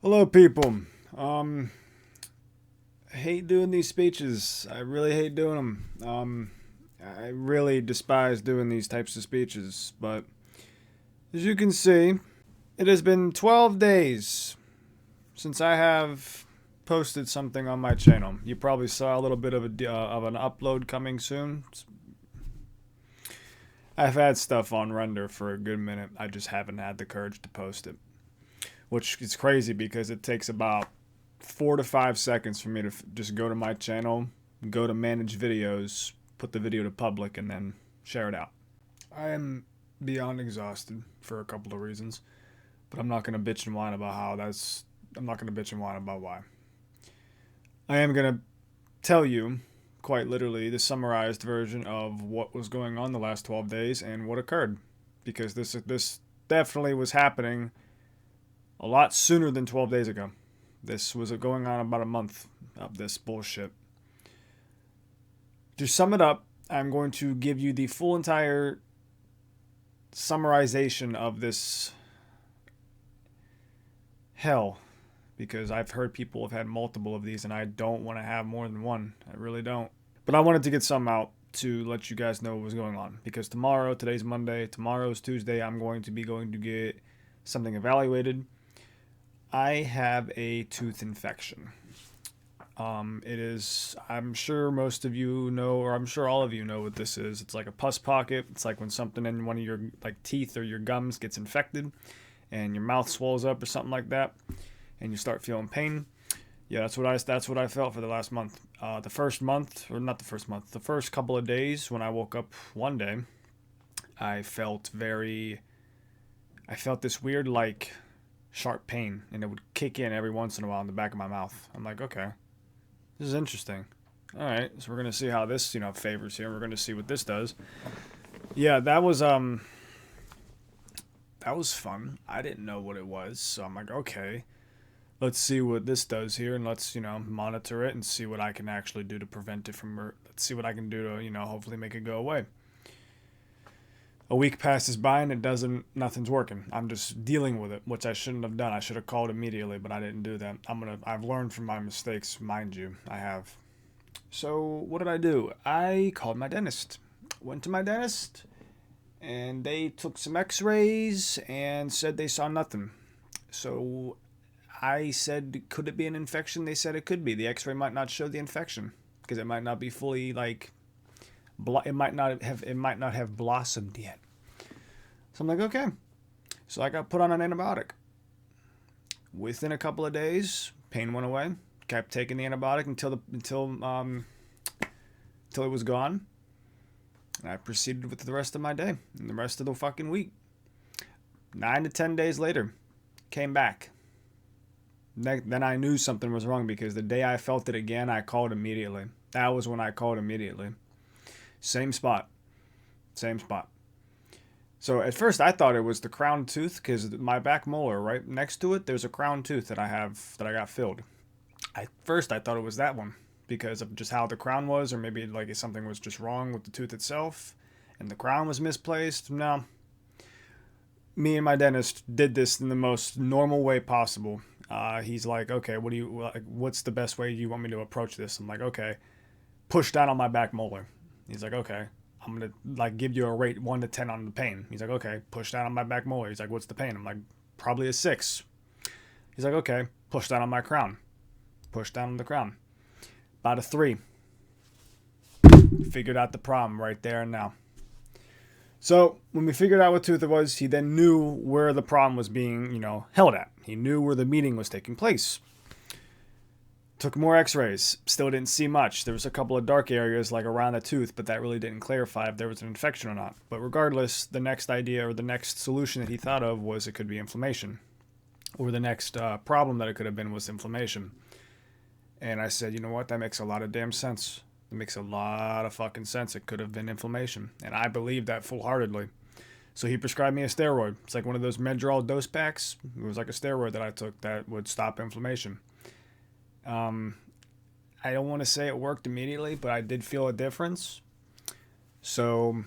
Hello, people. I hate doing these speeches. I really hate doing them. I really despise doing these types of speeches. But as you can see, it has been 12 days since I have posted something on my channel. You probably saw a little bit of an upload coming soon. I've had stuff on render for a good minute. I just haven't had the courage to post it, which is crazy because it takes about 4 to 5 seconds for me to just go to my channel, go to manage videos, put the video to public, and then share it out. I am beyond exhausted for a couple of reasons, but I'm not going to bitch and whine about how that's. I'm not going to bitch and whine about why. I am going to tell you, quite literally, the summarized version of what was going on the last 12 days and what occurred, because this definitely was happening a lot sooner than 12 days ago. This was going on about a month of this bullshit. To sum it up, I'm going to give you the full entire summarization of this hell, because I've heard people have had multiple of these and I don't want to have more than one. I really don't. But I wanted to get some out to let you guys know what was going on, because today's Monday, tomorrow's Tuesday, I'm going to get something evaluated. I have a tooth infection. It is, I'm sure most of you know, or I'm sure all of you know what this is. It's like a pus pocket. It's like when something in one of your teeth or your gums gets infected and your mouth swells up or something like that and you start feeling pain. Yeah, that's what I felt for the last month. The first couple of days when I woke up one day, I felt this weird sharp pain, and it would kick in every once in a while in the back of my mouth. I'm like, okay, this is interesting. All right, so we're gonna see how this favors here. We're gonna see what this does. Yeah, that was fun. I didn't know what it was, so I'm like, okay, let's see what this does here, and let's monitor it and see what I can actually do to prevent it from. Let's see what I can do to hopefully make it go away. A week passes by and nothing's working. I'm just dealing with it, which I shouldn't have done. I should have called immediately, but I didn't do that. I've learned from my mistakes, mind you. I have. So what did I do? I called my dentist. Went to my dentist and they took some x-rays and said they saw nothing. So I said, could it be an infection? They said it could be. The x-ray might not show the infection because it might not be fully it might not have blossomed yet. So I'm like, okay. So I got put on an antibiotic. Within a couple of days, pain went away. Kept taking the antibiotic until it was gone. And I proceeded with the rest of my day and the rest of the fucking week. 9 to 10 days later, came back. Then I knew something was wrong because the day I felt it again, I called immediately. That was when I called immediately. Same spot. So at first I thought it was the crown tooth because my back molar right next to it, there's a crown tooth that I got filled. At first I thought it was that one because of just how the crown was, or maybe something was just wrong with the tooth itself and the crown was misplaced. No. Me and my dentist did this in the most normal way possible. He's like, okay, what's the best way you want me to approach this? I'm like, okay, push down on my back molar. He's like, okay, I'm going to give you a rate 1 to 10 on the pain. He's like, okay, push down on my back molar. He's like, what's the pain? I'm like, probably a 6. He's like, okay, push down on my crown. Push down on the crown. About a 3. Figured out the problem right there and now. So when we figured out what tooth it was, he then knew where the problem was being, held at. He knew where the meeting was taking place. Took more x-rays. Still didn't see much. There was a couple of dark areas around the tooth, but that really didn't clarify if there was an infection or not. But regardless, the next idea or the next solution that he thought of was it could be inflammation. Or the next problem that it could have been was inflammation. And I said, you know what? That makes a lot of damn sense. It makes a lot of fucking sense. It could have been inflammation. And I believe that full-heartedly. So he prescribed me a steroid. It's like one of those Medrol dose packs. It was like a steroid that I took that would stop inflammation. I don't want to say it worked immediately, but I did feel a difference. So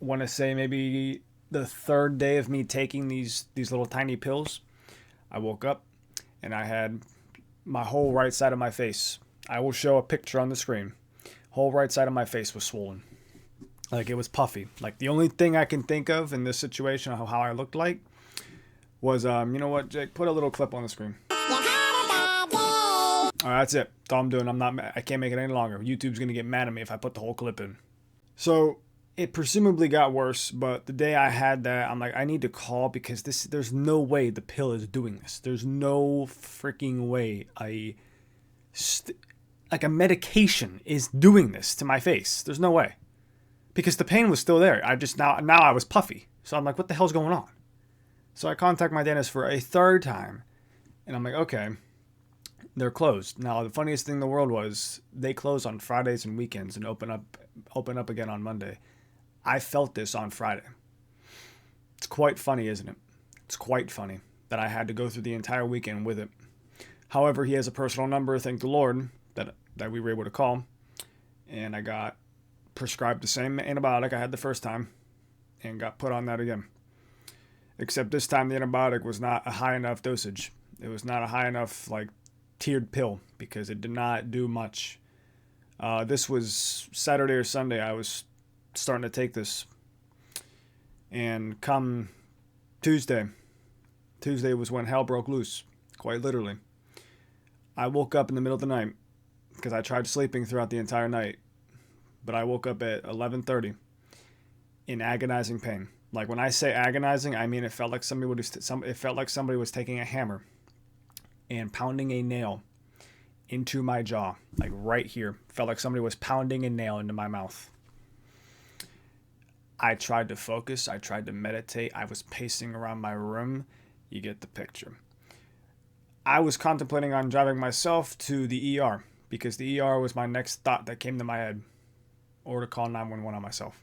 I want to say maybe the third day of me taking these little tiny pills, I woke up and I had my whole right side of my face. I will show a picture on the screen. Whole right side of my face was swollen. Like, it was puffy. Like, the only thing I can think of in this situation of how I looked like was, you know what, Jake? Put a little clip on the screen. Alright, that's it. That's all I'm doing. I can't make it any longer. YouTube's gonna get mad at me if I put the whole clip in. So, it presumably got worse, but the day I had that, I'm like, I need to call because there's no way the pill is doing this. There's no freaking way like a medication is doing this to my face. There's no way. Because the pain was still there. Now I was puffy. So I'm like, what the hell's going on? So I contact my dentist for a third time. And I'm like, okay, they're closed. Now, the funniest thing in the world was they close on Fridays and weekends and open up again on Monday. I felt this on Friday. It's quite funny, isn't it? It's quite funny that I had to go through the entire weekend with it. However, he has a personal number, thank the Lord, that we were able to call. And I got prescribed the same antibiotic I had the first time and got put on that again. Except this time the antibiotic was not a high enough dosage. It was not a high enough, like, tiered pill because it did not do much. This was Saturday or Sunday. I was starting to take this. And come Tuesday was when hell broke loose, quite literally. I woke up in the middle of the night because I tried sleeping throughout the entire night. But I woke up at 11:30 in agonizing pain. Like, when I say agonizing, I mean it felt like somebody was taking a hammer and pounding a nail into my jaw, like right here. Felt like somebody was pounding a nail into my mouth. I tried to focus. I tried to meditate. I was pacing around my room. You get the picture. I was contemplating on driving myself to the ER because the ER was my next thought that came to my head. Or to call 911 on myself.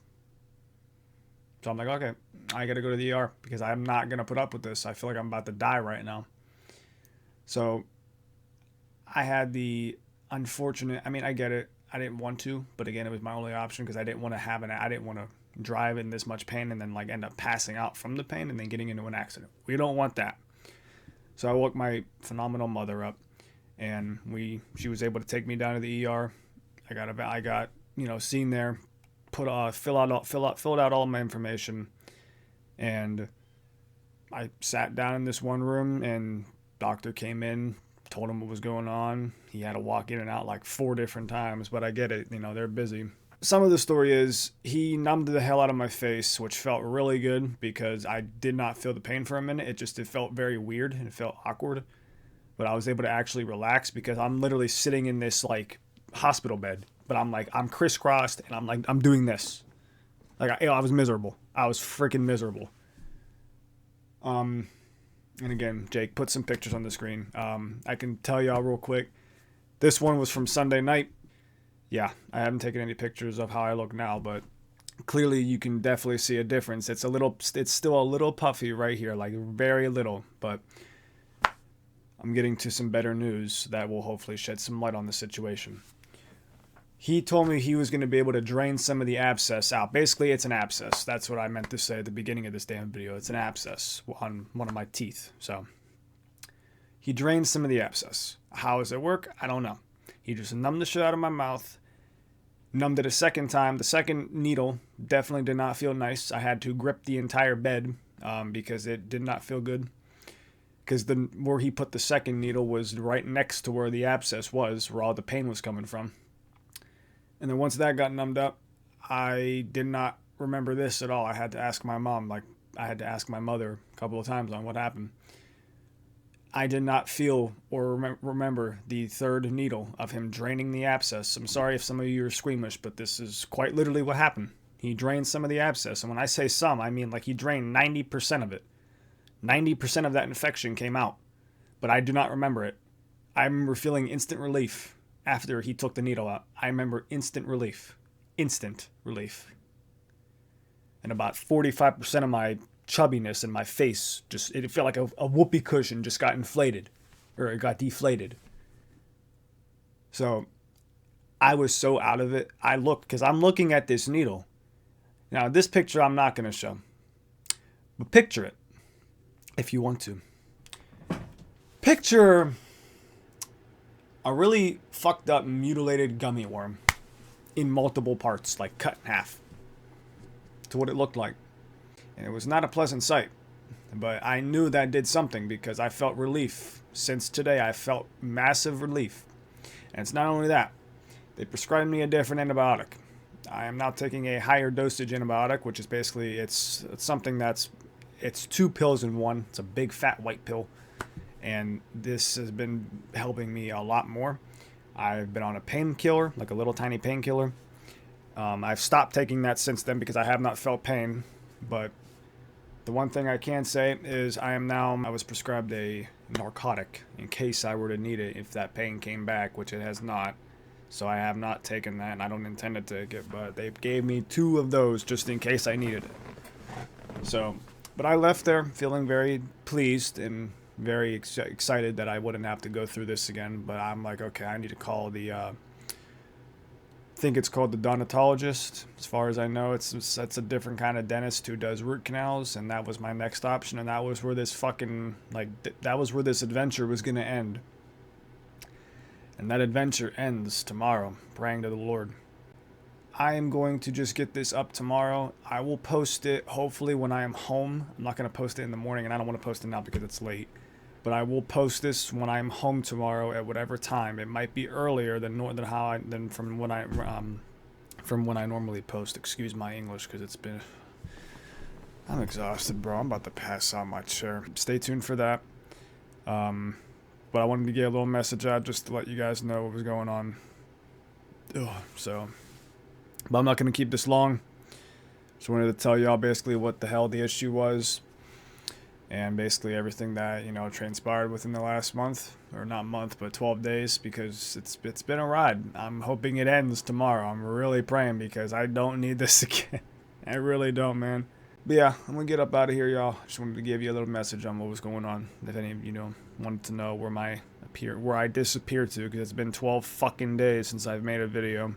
So I'm like, okay, I got to go to the ER because I'm not going to put up with this. I feel like I'm about to die right now. So I had the unfortunate, I get it. I didn't want to, but again, it was my only option because I didn't want to drive in this much pain and then like end up passing out from the pain and then getting into an accident. We don't want that. So I woke my phenomenal mother up and she was able to take me down to the ER. I got seen there, filled out all my information, and I sat down in this one room, and doctor came in, told him what was going on. He had to walk in and out like 4 different times, but I get it, they're busy. Some of the story is he numbed the hell out of my face, which felt really good because I did not feel the pain for a minute. It felt very weird and it felt awkward, but I was able to actually relax because I'm literally sitting in this like hospital bed. But I'm crisscrossed and I'm doing this. Like, I was miserable. I was freaking miserable. And again, Jake, put some pictures on the screen. I can tell y'all real quick. This one was from Sunday night. Yeah, I haven't taken any pictures of how I look now, but clearly you can definitely see a difference. It's still a little puffy right here, like very little, but I'm getting to some better news that will hopefully shed some light on the situation. He told me he was going to be able to drain some of the abscess out. Basically, it's an abscess. That's what I meant to say at the beginning of this damn video. It's an abscess on one of my teeth. So he drained some of the abscess. How does it work? I don't know. He just numbed the shit out of my mouth. Numbed it a second time. The second needle definitely did not feel nice. I had to grip the entire bed because it did not feel good. Because where he put the second needle was right next to where the abscess was, where all the pain was coming from. And then once that got numbed up, I did not remember this at all. I had to ask my mom, I had to ask my mother a couple of times on what happened. I did not feel or remember the third needle of him draining the abscess. I'm sorry if some of you are squeamish, but this is quite literally what happened. He drained some of the abscess. And when I say some, I mean like he drained 90% of it. 90% of that infection came out. But I do not remember it. I remember feeling instant relief. After he took the needle out, I remember instant relief. Instant relief. And about 45% of my chubbiness in my face, it felt like a whoopee cushion just got inflated. Or it got deflated. So, I was so out of it. Because I'm looking at this needle. Now, this picture I'm not going to show. But picture it, if you want to. Picture a really fucked up, mutilated gummy worm in multiple parts, like cut in half. To what it looked like. And it was not a pleasant sight. But I knew that did something because I felt relief. Since today, I felt massive relief. And it's not only that. They prescribed me a different antibiotic. I am now taking a higher dosage antibiotic, which is basically, it's something that's, it's 2 pills in one. It's a big fat white pill. And this has been helping me a lot more. I've been on a painkiller, like a little tiny painkiller. I've stopped taking that since then because I have not felt pain. But the one thing I can say is I was prescribed a narcotic in case I were to need it if that pain came back, which it has not. So I have not taken that, and I don't intend to take it, but they gave me 2 of those just in case I needed it. So, but I left there feeling very pleased and very excited that I wouldn't have to go through this again. But I'm like, okay, I need to call the, I think it's called the dontologist. As far as I know, that's a different kind of dentist who does root canals, and that was my next option, and that was where this fucking, like, that was where this adventure was going to end. And that adventure ends tomorrow, praying to the Lord. I am going to just get this up tomorrow. I will post it hopefully when I am home. I'm not going to post it in the morning, and I don't want to post it now because it's late. But I will post this when I'm home tomorrow at whatever time. It might be earlier than from when I normally post. Excuse my English because it's been. I'm exhausted, bro. I'm about to pass out my chair. Stay tuned for that. But I wanted to get a little message out just to let you guys know what was going on. But I'm not going to keep this long. Just wanted to tell y'all basically what the hell the issue was. And basically everything that, you know, transpired within the last month. Or not month, but 12 days. Because it's been a ride. I'm hoping it ends tomorrow. I'm really praying because I don't need this again. I really don't, man. But yeah, I'm going to get up out of here, y'all. Just wanted to give you a little message on what was going on. If any of you know, wanted to know where I disappeared to. Because it's been 12 fucking days since I've made a video.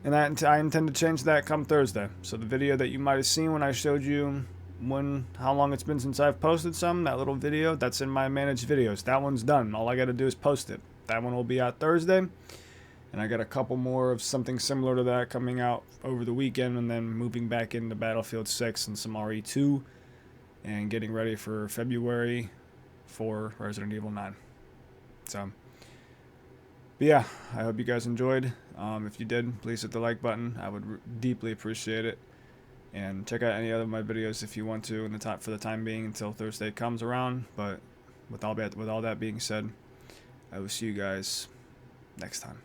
And I intend to change that come Thursday. So the video that you might have seen when I showed you how long it's been since I've posted that little video, that's in my managed videos. That one's done. All I got to do is post it. That one will be out Thursday. And I got a couple more of something similar to that coming out over the weekend, and then moving back into Battlefield 6 and some RE2 and getting ready for February for Resident Evil 9. So, but yeah, I hope you guys enjoyed. If you did, please hit the like button. I would deeply appreciate it. And check out any other of my videos if you want to for the time being until Thursday comes around. But with all that being said, I will see you guys next time.